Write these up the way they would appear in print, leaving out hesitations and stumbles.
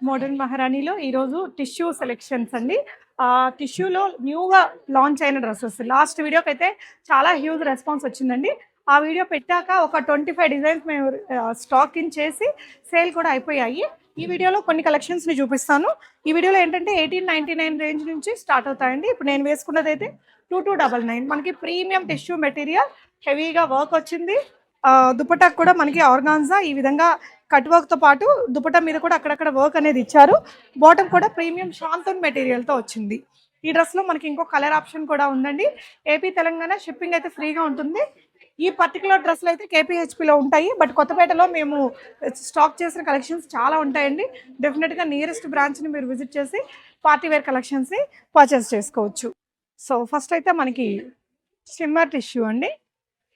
Modern మహారాణిలో ఈరోజు tissue selections అండి. టిష్యూలో న్యూగా లాంచ్ అయిన డ్రెస్సెస్. లాస్ట్ వీడియోకి అయితే చాలా హ్యూజ్ రెస్పాన్స్ వచ్చిందండి. ఆ వీడియో పెట్టాక ఒక 25 డిజైన్స్ మేము స్టాక్ ఇన్ చేసి సేల్ కూడా అయిపోయాయి. ఈ వీడియోలో కొన్ని కలెక్షన్స్ని చూపిస్తాను. ఈ వీడియోలో ఏంటంటే 1899 రేంజ్ నుంచి స్టార్ట్ అవుతాయండి. ఇప్పుడు నేను వేసుకున్నది అయితే 2299. మనకి ప్రీమియం టిష్యూ మెటీరియల్, హెవీగా వర్క్ వచ్చింది. దుపట్టాకు కూడా మనకి ఆర్గాన్జా ఈ విధంగా కట్ వర్క్తో పాటు దుపట్టా మీద కూడా అక్కడక్కడ వర్క్ అనేది ఇచ్చారు. బాటమ్ కూడా ప్రీమియం షాంతన్ మెటీరియల్తో వచ్చింది. ఈ డ్రెస్లో మనకి ఇంకో కలర్ ఆప్షన్ కూడా ఉందండి. ఏపీ తెలంగాణ షిప్పింగ్ అయితే ఫ్రీగా ఉంటుంది. ఈ పర్టికులర్ డ్రెస్లు అయితే కేపీహెచ్పిలో ఉంటాయి. బట్ కొత్తపేటలో మేము స్టాక్ చేసిన కలెక్షన్స్ చాలా ఉంటాయండి. డెఫినెట్గా నియరెస్ట్ బ్రాంచ్ని మీరు విజిట్ చేసి పార్టీ వేర్ కలెక్షన్స్ని పర్చేస్ చేసుకోవచ్చు. సో ఫస్ట్ అయితే మనకి షిమ్మర్ టిష్యూ అండి.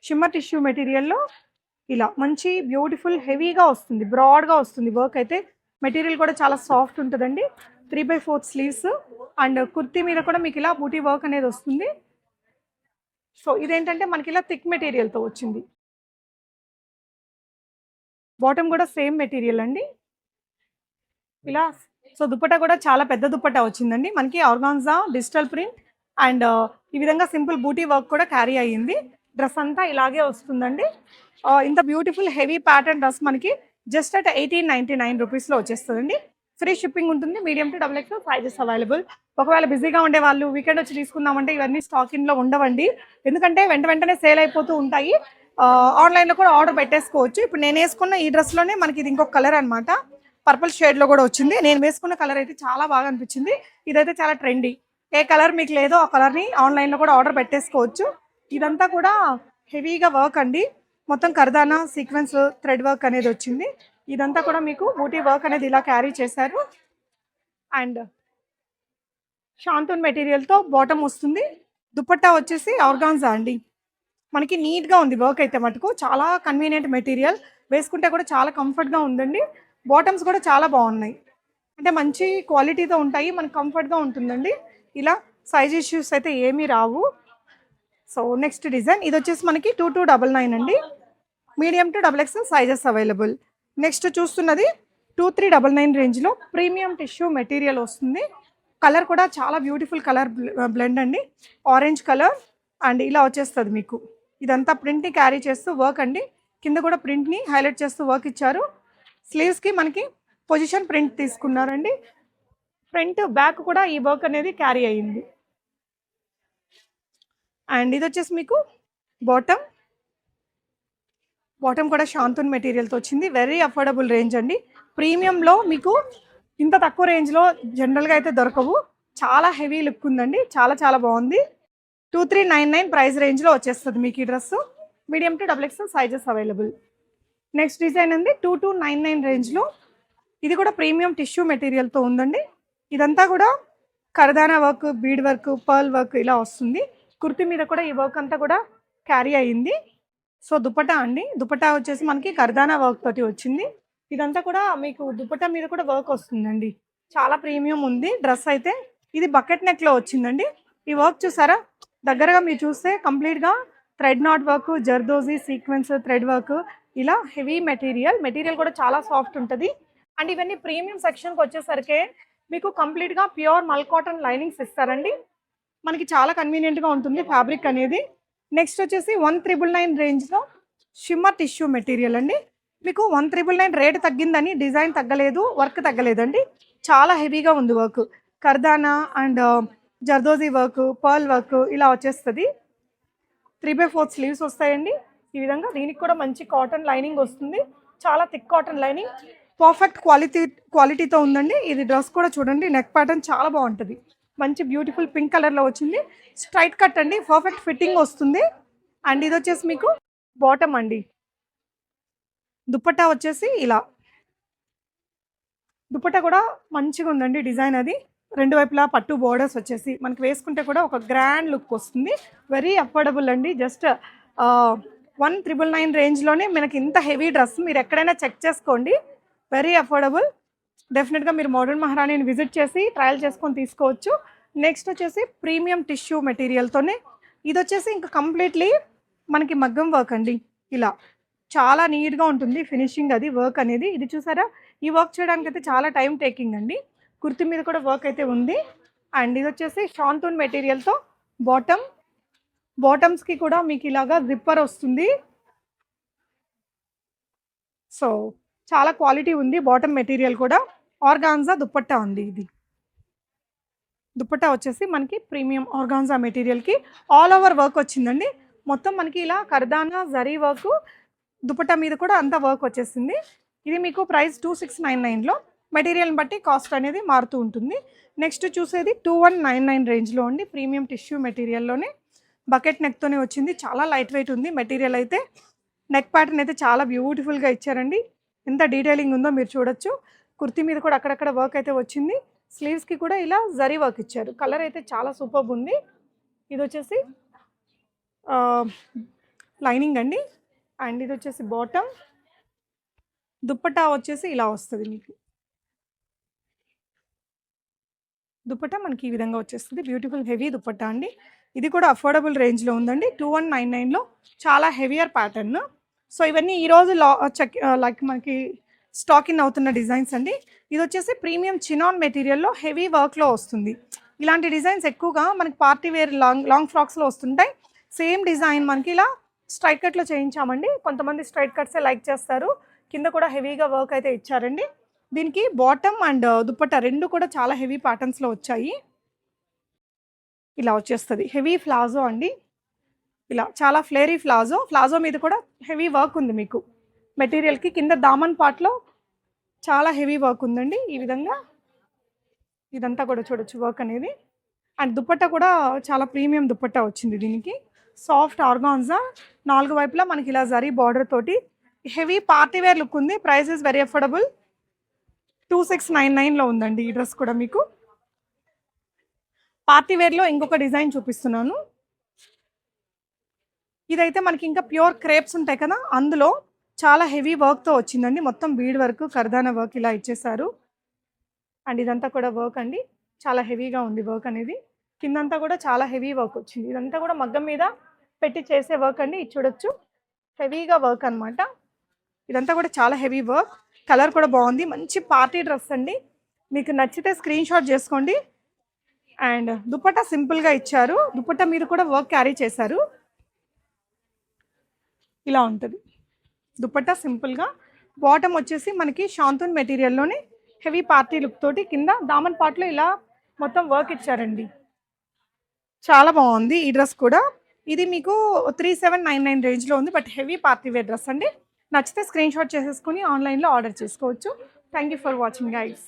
షిమ్మర్ టిష్యూ మెటీరియల్లో ఇలా మంచి బ్యూటిఫుల్ హెవీగా వస్తుంది, బ్రాడ్గా వస్తుంది. వర్క్ అయితే మెటీరియల్ కూడా చాలా సాఫ్ట్ ఉంటుందండి. 3/4 స్లీవ్స్ అండ్ కుర్తీ మీద కూడా మీకు ఇలా బూటీ వర్క్ అనేది వస్తుంది. సో ఇదేంటంటే మనకి ఇలా థిక్ మెటీరియల్తో వచ్చింది. బాటమ్ కూడా సేమ్ మెటీరియల్ అండి ఇలా. సో దుపట్టా కూడా చాలా పెద్ద దుపట్టా వచ్చిందండి. మనకి ఆర్గాన్జా డిజిటల్ ప్రింట్ అండ్ ఈ విధంగా సింపుల్ బూటీ వర్క్ కూడా క్యారీ అయ్యింది. డ్రెస్ అంతా ఇలాగే వస్తుందండి. ఇంత బ్యూటిఫుల్ హెవీ ప్యాటర్న్ డ్రెస్ మనకి జస్ట్ అట్ 1899 రూపీస్లో వచ్చేస్తుందండి. ఫ్రీ షిప్పింగ్ ఉంటుంది. Medium to XXL sizes available. ఒకవేళ బిజీగా ఉండే వాళ్ళు వీకెండ్ వచ్చి తీసుకుందామంటే ఇవన్నీ స్టాక్ ఇన్లో ఉండవండి. ఎందుకంటే వెంటనే సేల్ అయిపోతూ ఉంటాయి. ఆన్లైన్లో కూడా ఆర్డర్ పెట్టేసుకోవచ్చు. ఇప్పుడు నేను వేసుకున్న ఈ డ్రెస్లోనే మనకి ఇది ఇంకొక కలర్ అనమాట. పర్పుల్ షేడ్లో కూడా వచ్చింది. నేను వేసుకున్న కలర్ అయితే చాలా బాగా అనిపించింది. ఇదైతే చాలా ట్రెండీ. ఏ కలర్ మీకు లేదో ఆ కలర్ని ఆన్లైన్లో కూడా ఆర్డర్ పెట్టేసుకోవచ్చు. ఇదంతా కూడా హెవీగా వర్క్ అండి. మొత్తం కర్దానా సీక్వెన్స్ థ్రెడ్ వర్క్ అనేది వచ్చింది. ఇదంతా కూడా మీకు బూటీ వర్క్ అనేది ఇలా క్యారీ చేశారు. అండ్ షాంతూన్ మెటీరియల్తో బాటమ్ వస్తుంది. దుపట్టా వచ్చేసి ఆర్గాన్జా అండి. మనకి నీట్గా ఉంది వర్క్ అయితే మటుకు. చాలా కన్వీనియంట్ మెటీరియల్, వేసుకుంటే కూడా చాలా కంఫర్ట్గా ఉందండి. బాటమ్స్ కూడా చాలా బాగున్నాయి, అంటే మంచి క్వాలిటీతో ఉంటాయి, మనకు కంఫర్ట్గా ఉంటుందండి. ఇలా సైజ్ ఇష్యూస్ అయితే ఏమీ రావు. సో నెక్స్ట్ డిజైన్ ఇది వచ్చేసి మనకి 2299 అండి. Medium to XXL sizes available. Next చూస్తున్నది 2399 రేంజ్లో ప్రీమియం టిష్యూ మెటీరియల్ వస్తుంది. కలర్ కూడా చాలా బ్యూటిఫుల్ కలర్ బ్లెండ్ అండి. ఆరెంజ్ కలర్ అండ్ ఇలా వచ్చేస్తుంది మీకు. ఇదంతా ప్రింట్ని క్యారీ చేస్తూ వర్క్ అండి. కింద కూడా ప్రింట్ని హైలైట్ చేస్తూ వర్క్ ఇచ్చారు. స్లీవ్స్కి మనకి పొజిషన్ ప్రింట్ తీసుకున్నారండి. ఫ్రంట్ బ్యాక్ కూడా ఈ వర్క్ అనేది క్యారీ అయ్యింది. అండ్ ఇది వచ్చేసి మీకు బాటమ్ కూడా షాంతూన్ మెటీరియల్తో వచ్చింది. వెరీ అఫోర్డబుల్ రేంజ్ అండి. ప్రీమియంలో మీకు ఇంత తక్కువ రేంజ్లో జనరల్గా అయితే దొరకవు. చాలా హెవీ లుక్ ఉందండి. చాలా బాగుంది. 2399 ప్రైస్ రేంజ్లో వచ్చేస్తుంది మీకు ఈ dress. Medium to XXL sizes available. Next design అండి 2299 రేంజ్లో. ఇది కూడా ప్రీమియం టిష్యూ మెటీరియల్తో ఉందండి. ఇదంతా కూడా కర్దానా work, bead work, pearl work ఇలా వస్తుంది. కుర్తి మీద కూడా ఈ వర్క్ అంతా కూడా క్యారీ అయ్యింది. సో దుపట్టా అండి. దుపట్టా వచ్చేసి మనకి కర్దానా వర్క్ తోటి వచ్చింది. ఇదంతా కూడా మీకు దుపట్టా మీద కూడా వర్క్ వస్తుందండి. చాలా ప్రీమియం ఉంది డ్రెస్ అయితే. ఇది బకెట్ నెక్లో వచ్చిందండి. ఈ వర్క్ చూసారా దగ్గరగా మీరు చూస్తే కంప్లీట్గా thread knot work, zardozi sequence thread work ఇలా హెవీ మెటీరియల్ కూడా చాలా సాఫ్ట్ ఉంటుంది. అండ్ ఇవన్నీ ప్రీమియం సెక్షన్కి వచ్చేసరికి మీకు కంప్లీట్గా ప్యూర్ మల్ కాటన్ లైనింగ్స్ ఇస్తారండి. మనకి చాలా కన్వీనియంట్గా ఉంటుంది ఫ్యాబ్రిక్ అనేది. నెక్స్ట్ వచ్చేసి 1399 రేంజ్లో షిమ్మర్ టిష్యూ మెటీరియల్ అండి. మీకు 1399 రేట్ తగ్గిందని డిజైన్ తగ్గలేదు, వర్క్ తగ్గలేదండి. చాలా హెవీగా ఉంది వర్క్. కర్దానా and zardozi work, pearl work ఇలా వచ్చేస్తుంది. 3/4 స్లీవ్స్ వస్తాయండి ఈ విధంగా. దీనికి కూడా మంచి కాటన్ లైనింగ్ వస్తుంది. చాలా థిక్ కాటన్ లైనింగ్, పర్ఫెక్ట్ క్వాలిటీతో ఉందండి. ఇది డ్రెస్ కూడా చూడండి, నెక్ ప్యాటర్న్ చాలా బాగుంటుంది. మంచి బ్యూటిఫుల్ పింక్ కలర్లో వచ్చింది. స్ట్రైట్ కట్ అండి, పర్ఫెక్ట్ ఫిట్టింగ్ వస్తుంది. అండ్ ఇది వచ్చేసి మీకు బాటమ్ అండి. దుపట్టా వచ్చేసి ఇలా. దుపట్టా కూడా మంచిగా ఉందండి డిజైన్ అది. రెండు వైపులా పట్టు బోర్డర్స్ వచ్చేసి మనకి వేసుకుంటే కూడా ఒక గ్రాండ్ లుక్ వస్తుంది. వెరీ అఫోర్డబుల్ అండి. జస్ట్ 1399 రేంజ్లోనే మనకి ఇంత హెవీ డ్రెస్ మీరు ఎక్కడైనా చెక్ చేసుకోండి. Very affordable. డెఫినెట్గా మీరు మోడర్న్ మహారాణిని విజిట్ చేసి ట్రయల్ చేసుకొని తీసుకోవచ్చు. నెక్స్ట్ వచ్చేసి ప్రీమియం టిష్యూ మెటీరియల్తోనే ఇది వచ్చేసి ఇంకా కంప్లీట్లీ మనకి మగ్గం వర్క్ అండి. ఇలా చాలా నీట్గా ఉంటుంది ఫినిషింగ్ అది వర్క్ అనేది. ఇది చూసారా ఈ వర్క్ చేయడానికి అయితే చాలా టైం టేకింగ్ అండి. కుర్తి మీద కూడా వర్క్ అయితే ఉంది. అండ్ ఇది వచ్చేసి షాంతూన్ మెటీరియల్తో బాటమ్స్కి కూడా మీకు ఇలాగా జిప్పర్ వస్తుంది. సో చాలా క్వాలిటీ ఉంది. బాటమ్ మెటీరియల్ కూడా ఆర్గాన్జా దుప్పట్టా ఉంది. ఇది దుప్పట్టా వచ్చేసి మనకి ప్రీమియం ఆర్గాన్జా మెటీరియల్కి ఆల్ ఓవర్ వర్క్ వచ్చిందండి. మొత్తం మనకి ఇలా కర్దానా జరీ వర్క్, దుపట్టా మీద కూడా అంతా వర్క్ వచ్చేసింది. ఇది మీకు ప్రైస్ 2699లో. మెటీరియల్ని బట్టి కాస్ట్ అనేది మారుతూ ఉంటుంది. నెక్స్ట్ చూసేది 2199 రేంజ్లో అండి. ప్రీమియం టిష్యూ మెటీరియల్లోనే బకెట్ నెక్తోనే వచ్చింది. చాలా లైట్ వెయిట్ ఉంది మెటీరియల్ అయితే. నెక్ ప్యాటర్న్ అయితే చాలా బ్యూటిఫుల్గా ఇచ్చారండి. ఎంత డీటెయిలింగ్ ఉందో మీరు చూడొచ్చు. కుర్తీ మీద కూడా అక్కడక్కడ వర్క్ అయితే వచ్చింది. స్లీవ్స్కి కూడా ఇలా జరీ వర్క్ ఇచ్చారు. కలర్ అయితే చాలా సూపర్బ్ ఉంది. ఇది వచ్చేసి లైనింగ్ అండి. అండ్ ఇది వచ్చేసి బాటమ్. దుప్పట్టా వచ్చేసి ఇలా వస్తుంది మీకు. దుప్పట్టా మనకి ఈ విధంగా వచ్చేస్తుంది. బ్యూటిఫుల్ హెవీ దుప్పట్టా అండి. ఇది కూడా అఫోర్డబుల్ రేంజ్లో ఉందండి. 2199లో చాలా హెవియర్ ప్యాటర్న్. సో ఇవన్నీ ఈరోజు లైక్ మనకి స్టాక్ ఇన్ అవుతున్న డిజైన్స్ అండి. ఇది వచ్చేసి ప్రీమియం చినాన్ మెటీరియల్లో హెవీ వర్క్లో వస్తుంది. ఇలాంటి డిజైన్స్ ఎక్కువగా మనకి పార్టీ వేర్ లాంగ్ ఫ్రాక్స్లో వస్తుంటాయి. సేమ్ డిజైన్ మనకి ఇలా స్ట్రైట్ కట్లో చేయించామండి. కొంతమంది స్ట్రైట్ కట్సే లైక్ చేస్తారు. కింద కూడా హెవీగా వర్క్ అయితే ఇచ్చారండి. దీనికి బాటమ్ అండ్ దుప్పట్టా రెండు కూడా చాలా హెవీ ప్యాటర్న్స్లో వచ్చాయి. ఇలా వచ్చేస్తుంది హెవీ ఫ్లాజో అండి. ఇలా చాలా ఫ్లేరీ ఫ్లాజో మీద కూడా హెవీ వర్క్ ఉంది మీకు. మెటీరియల్కి కింద దామన్ పార్ట్లో చాలా హెవీ వర్క్ ఉందండి. ఈ విధంగా ఇదంతా కూడా చూడొచ్చు వర్క్ అనేది. అండ్ దుప్పట్టా కూడా చాలా ప్రీమియం దుప్పట్టా వచ్చింది. దీనికి సాఫ్ట్ ఆర్గాన్జా, 4 వైపులా మనకి ఇలా జరీ బార్డర్ తోటి హెవీ పార్టీ వేర్ లుక్ ఉంది. Price is very affordable. 2699లో ఉందండి ఈ డ్రెస్ కూడా మీకు. పార్టీ వేర్లో ఇంకొక డిజైన్ చూపిస్తున్నాను. ఇదైతే మనకి ఇంకా ప్యూర్ క్రేప్స్ ఉంటాయి కదా, అందులో చాలా హెవీ వర్క్తో వచ్చిందండి. మొత్తం బీడ్ వర్క్, కర్దానా వర్క్ ఇలా ఇచ్చేసారు. అండ్ ఇదంతా కూడా వర్క్ అండి. చాలా హెవీగా ఉంది వర్క్ అనేది. కిందంతా కూడా చాలా హెవీ వర్క్ వచ్చింది. ఇదంతా కూడా మగ్గం మీద పెట్టి చేసే వర్క్ అండి. ఇది చూడొచ్చు హెవీగా వర్క్ అనమాట. ఇదంతా కూడా చాలా హెవీ వర్క్. కలర్ కూడా బాగుంది. మంచి పార్టీ డ్రెస్ అండి. మీకు నచ్చితే స్క్రీన్ షాట్ చేసుకోండి. అండ్ దుపట్టా సింపుల్గా ఇచ్చారు. దుపట్టా మీద కూడా వర్క్ క్యారీ చేశారు. ఇలా ఉంటుంది దుపట్టా సింపుల్గా. బాటమ్ వచ్చేసి మనకి షాంతూన్ మెటీరియల్లోనే హెవీ పార్టీ లుక్ తోటి కింద దామన్ పార్ట్లో ఇలా మొత్తం వర్క్ ఇచ్చారండి. చాలా బాగుంది ఈ డ్రెస్ కూడా. ఇది మీకు 3799 రేంజ్లో ఉంది. But heavy party wear dress అండి. నచ్చితే స్క్రీన్ షాట్ చేసేసుకుని ఆన్లైన్లో ఆర్డర్ చేసుకోవచ్చు. Thank you for watching guys.